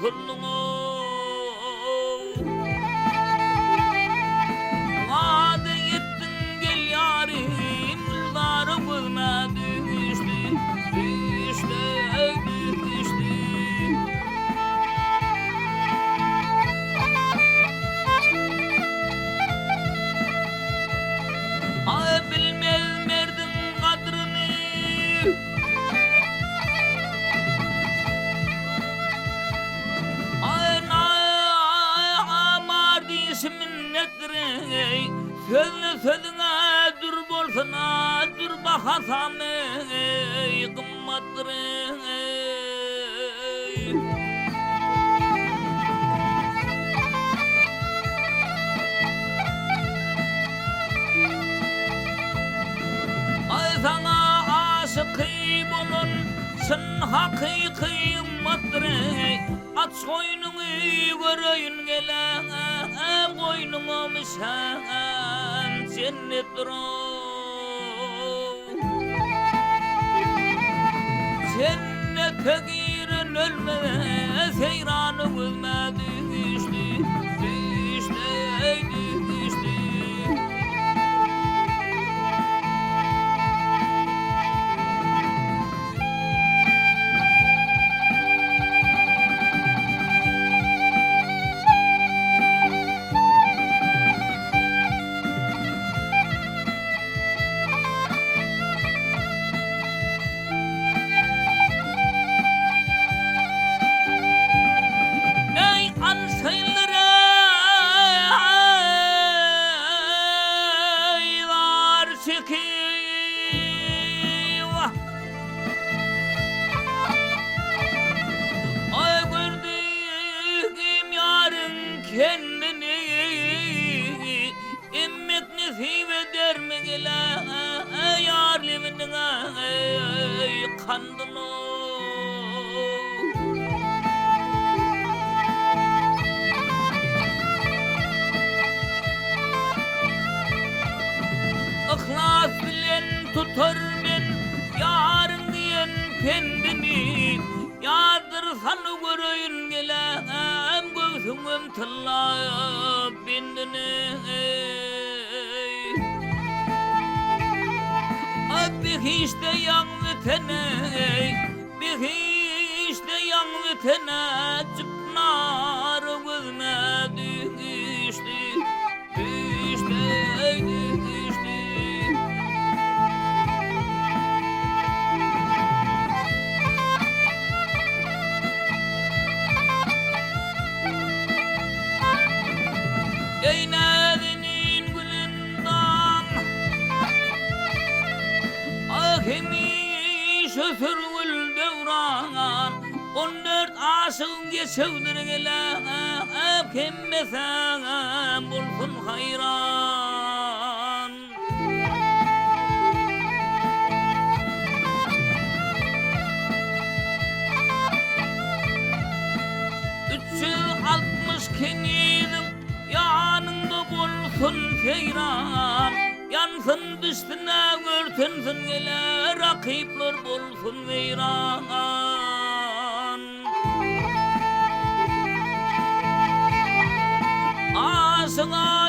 unutuldun Vaade ettin gel yarim Yılları bölme düştü Düştü düştü Ay bilmez merdin kadrını Sözüne dur bolsana dur bakasam kımmattır Ay sana aşık bolun sen hakiki kımmattır At soynunu göreyim gelen koynuma müşen cennettir Cennete giren ölmez seyranı gözme düştü Düştü düştü Kendini immek nesip eder mi gele yar liminin kandını İhlas bilen tutar men yarın diyen kendini Yadırsan göreyim gelem gözümüm tıllayıp bindini Bir hiç de yan vitene Bir hiç de yan vitene Çıpnar gözüme düştü Düştü düştü Eynedinin gülünden Ahimi şöfürgül devran 14 aşığın geçevdir gele Kim mesem bulsun hayran 360 kenidim yanında bulsun seyran Yansın üstüne örtünsün gele rakipler bulsun veyran Aşığa